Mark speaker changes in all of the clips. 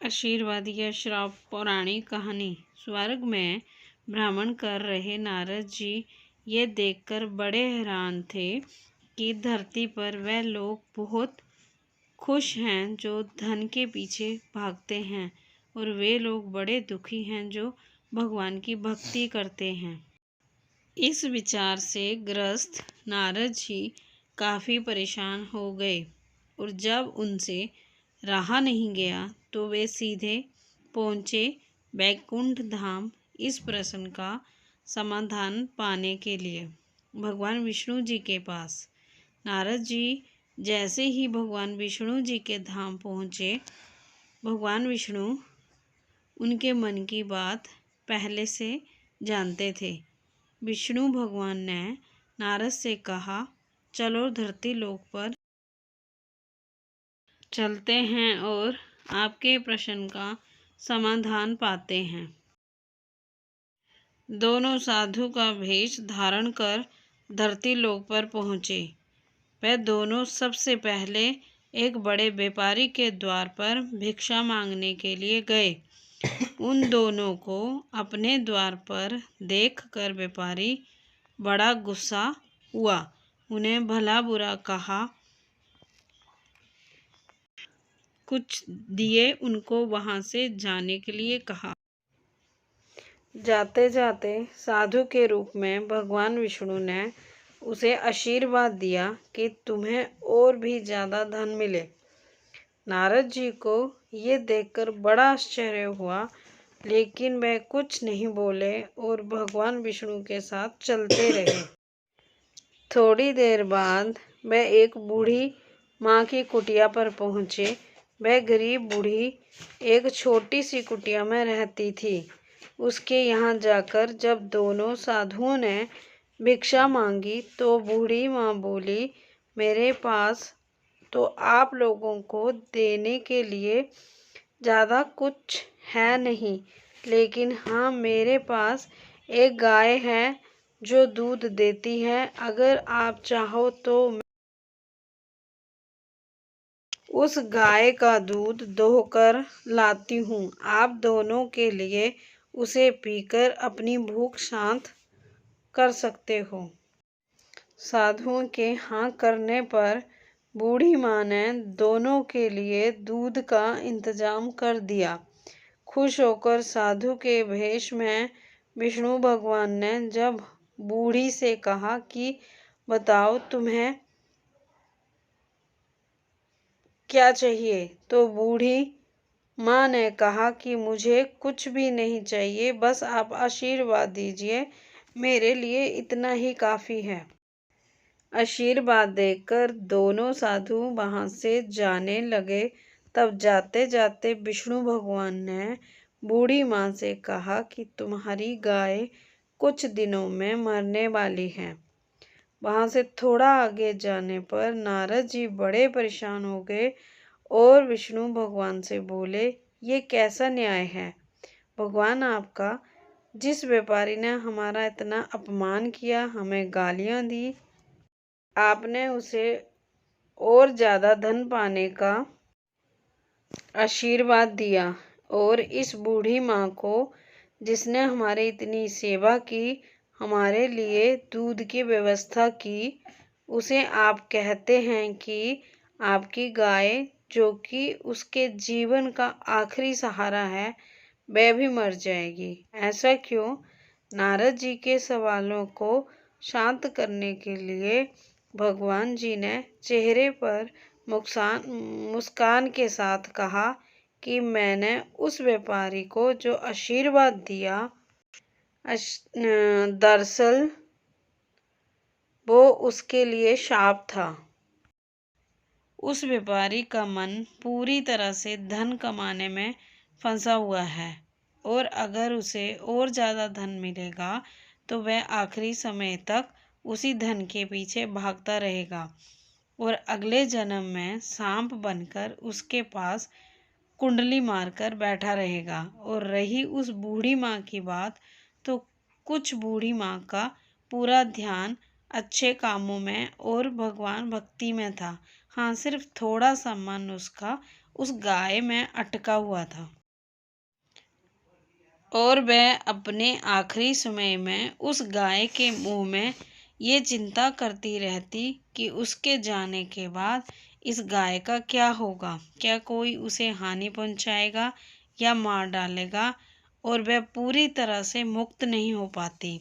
Speaker 1: आशीर्वाद या श्राप पौराणिक कहानी। स्वर्ग में भ्रमण कर रहे नारद जी ये देखकर बड़े हैरान थे कि धरती पर वह लोग बहुत खुश हैं जो धन के पीछे भागते हैं, और वे लोग बड़े दुखी हैं जो भगवान की भक्ति करते हैं। इस विचार से ग्रस्त नारद जी काफ़ी परेशान हो गए, और जब उनसे रहा नहीं गया तो वे सीधे पहुँचे वैकुंठ धाम इस प्रश्न का समाधान पाने के लिए भगवान विष्णु जी के पास। नारद जी जैसे ही भगवान विष्णु जी के धाम पहुँचे, भगवान विष्णु उनके मन की बात पहले से जानते थे। विष्णु भगवान ने नारद से कहा, चलो धरती लोक पर चलते हैं और आपके प्रश्न का समाधान पाते हैं। दोनों साधु का वेश धारण कर धरती लोक पर पहुँचे। वह दोनों सबसे पहले एक बड़े व्यापारी के द्वार पर भिक्षा मांगने के लिए गए। उन दोनों को अपने द्वार पर देखकर व्यापारी बड़ा गुस्सा हुआ। उन्हें भला बुरा कहा, कुछ दिए उनको वहां से जाने के लिए कहा। जाते जाते साधु के रूप में भगवान विष्णु ने उसे आशीर्वाद दिया कि तुम्हें और भी ज़्यादा धन मिले। नारद जी को ये देखकर बड़ा आश्चर्य हुआ, लेकिन वे कुछ नहीं बोले और भगवान विष्णु के साथ चलते रहे। थोड़ी देर बाद वे एक बूढ़ी माँ की कुटिया पर पहुँचे। वह गरीब बूढ़ी एक छोटी सी कुटिया में रहती थी। उसके यहाँ जाकर जब दोनों साधुओं ने भिक्षा मांगी तो बूढ़ी माँ बोली, मेरे पास तो आप लोगों को देने के लिए ज़्यादा कुछ है नहीं, लेकिन हाँ, मेरे पास एक गाय है जो दूध देती है। अगर आप चाहो तो उस गाय का दूध दोहकर लाती हूँ। आप दोनों के लिए उसे पीकर अपनी भूख शांत कर सकते हो। साधुओं के हाँ करने पर बूढ़ी माँ ने दोनों के लिए दूध का इंतजाम कर दिया। खुश होकर साधु के वेश में विष्णु भगवान ने जब बूढ़ी से कहा कि बताओ तुम्हें क्या चाहिए, तो बूढ़ी माँ ने कहा कि मुझे कुछ भी नहीं चाहिए, बस आप आशीर्वाद दीजिए, मेरे लिए इतना ही काफ़ी है। आशीर्वाद देकर दोनों साधु वहाँ से जाने लगे। तब जाते जाते विष्णु भगवान ने बूढ़ी माँ से कहा कि तुम्हारी गाय कुछ दिनों में मरने वाली है। वहाँ से थोड़ा आगे जाने पर नारद जी बड़े परेशान हो गए और विष्णु भगवान से बोले, ये कैसा न्याय है भगवान आपका? जिस व्यापारी ने हमारा इतना अपमान किया, हमें गालियाँ दी, आपने उसे और ज़्यादा धन पाने का आशीर्वाद दिया, और इस बूढ़ी माँ को जिसने हमारी इतनी सेवा की, हमारे लिए दूध की व्यवस्था की, उसे आप कहते हैं कि आपकी गाय जो कि उसके जीवन का आखिरी सहारा है, वह भी मर जाएगी। ऐसा क्यों? नारद जी के सवालों को शांत करने के लिए भगवान जी ने चेहरे पर मुस्कान के साथ कहा कि मैंने उस व्यापारी को जो आशीर्वाद दिया, दरअसल वो उसके लिए शाप था। उस व्यापारी का मन पूरी तरह से धन कमाने में फंसा हुआ है, और अगर उसे और ज़्यादा धन मिलेगा तो वह आखिरी समय तक उसी धन के पीछे भागता रहेगा, और अगले जन्म में सांप बनकर उसके पास कुंडली मारकर बैठा रहेगा। और रही उस बूढ़ी माँ की बात, तो कुछ बूढ़ी माँ का पूरा ध्यान अच्छे कामों में और भगवान भक्ति में था। हाँ, सिर्फ थोड़ा सा मन उसका उस गाय में अटका हुआ था। और वह अपने आखिरी समय में उस गाय के मुंह में ये चिंता करती रहती कि उसके जाने के बाद इस गाय का क्या होगा, क्या कोई उसे हानि पहुंचाएगा या मार डालेगा, और वह पूरी तरह से मुक्त नहीं हो पाती।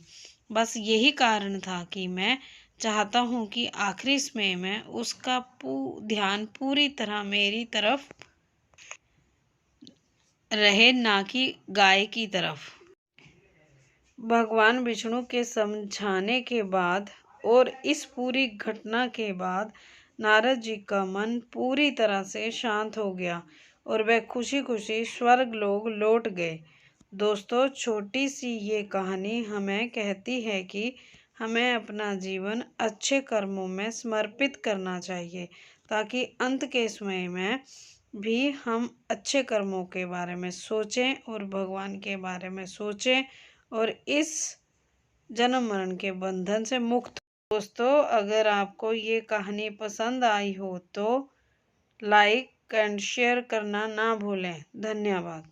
Speaker 1: बस यही कारण था कि मैं चाहता हूँ कि आखिरी समय में उसका ध्यान पूरी तरह मेरी तरफ रहे, ना कि गाय की तरफ। भगवान विष्णु के समझाने के बाद और इस पूरी घटना के बाद नारद जी का मन पूरी तरह से शांत हो गया और वह खुशी खुशी स्वर्ग लोक लौट गए। दोस्तों, छोटी सी ये कहानी हमें कहती है कि हमें अपना जीवन अच्छे कर्मों में समर्पित करना चाहिए, ताकि अंत के समय में भी हम अच्छे कर्मों के बारे में सोचें और भगवान के बारे में सोचें और इस जन्म मरण के बंधन से मुक्त। दोस्तों, अगर आपको ये कहानी पसंद आई हो तो लाइक एंड शेयर करना ना भूलें। धन्यवाद।